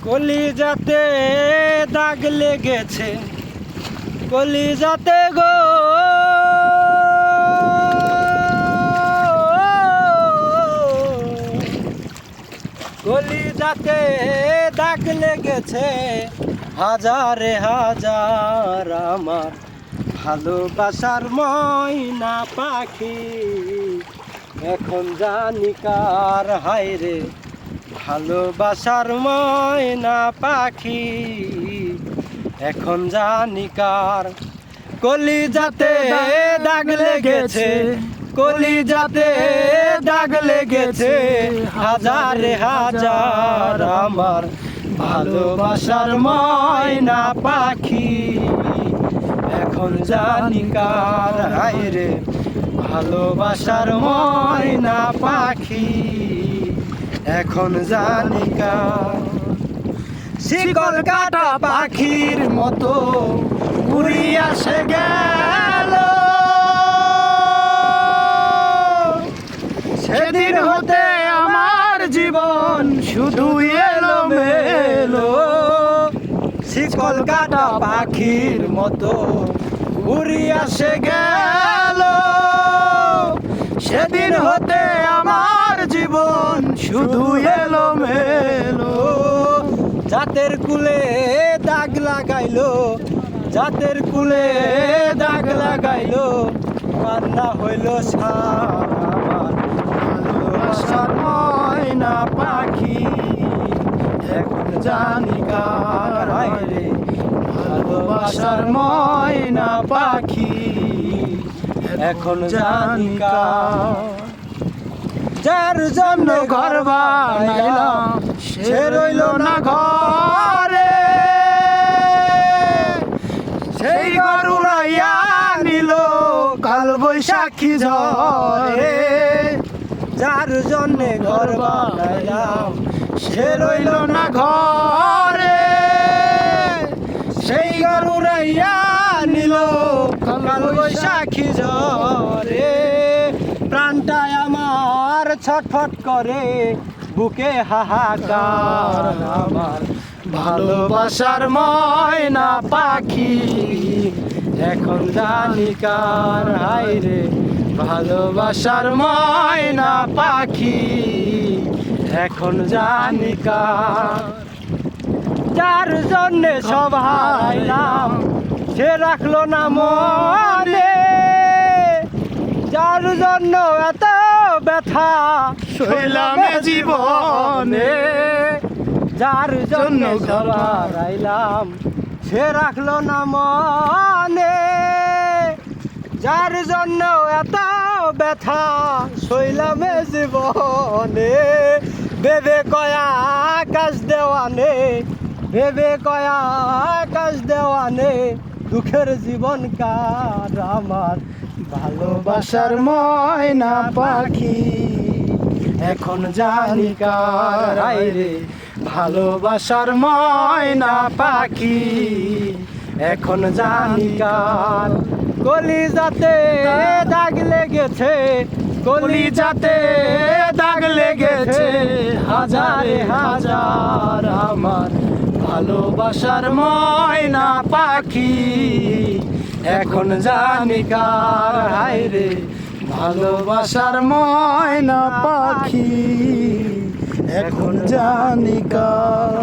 কলিজাতে দাগ লেগেছে, কলিজাতে গো কলিজাতে দাগ লেগেছে, হাজারে হাজার আমার ভালোবাসার ময়না পাখি। এখন জানি কার, হায় রে ভালোবাসার ময়না পাখি। এখন জানি কার, কলিজাতে দাগ লেগেছে, কলিজাতে দাগ লেগেছে, হাজারে হাজার আমার ভালোবাসার ময়না পাখি। এখন জানি কার, হায় রে ভালোবাসার ময়না পাখি। এখন জানি কার, শিকল কাটা পাখির মতো উড়িয়া সে গেল, সেদিন হতে আমার জীবন শুধু এলোমেলো। শিকল কাটা পাখির মতো উড়িয়া সে গেল, সেদিন হতে আমার জীবন শুধু এলোমেলো। জাতের কুলে দাগ লাগাইলো, জাতের কুলে দাগ লাগাইলো, কান্না হইল সার আমার ভালোবাসার ময়না পাখি। এখন জানি কার, হায় রে ভালোবাসার ময়না পাখি। এখন জানি কার, যার জন্য ঘর বানাইলাম সে রইল না ঘরে, সেই ঘর উড়াইয়া নিল কাল বৈশাখী ঝড়ে। যার জন্য ঘর বানাইলাম সে রইল না ঘরে, সেই ঘর উড়াইয়া নিল কাল বৈশাখী ঝড়ে। প্রাণটায় আমার ছটফট করে, বুকে হাহাকার আমার ভালোবাসার ময়না পাখি। এখন জানি কার, হায় রে ভালোবাসার ময়না পাখি। এখন জানি কার, যার জন্যে সব হারাইলাম সে রাখলো না মনে, যার জন্য এত ব্যথা সইলাম জীবনে। যার জন্য সব হারাইলাম সে রাখলো না মনে, যার জন্য এত ব্যথা সইলাম জীবনে। ভেবে কয়া আকাশ দেওয়ানে, ভেবে কয়া আকাশ দেওয়ানে, দুঃখের জীবন কার আমার ভালোবাসার ময়না পাখি। এখন জানি কার, হায় রে ভালোবাসার ময়না পাখি। এখন জানি কার, কলিজাতে দাগ লেগেছে, কলিজাতে দাগ লেগেছে, হাজারে হাজার আমার ভালোবাসার ময়না পাখি। এখন জানি কার, হায় রে ভালোবাসার ময়না পাখি। এখন জানি কার।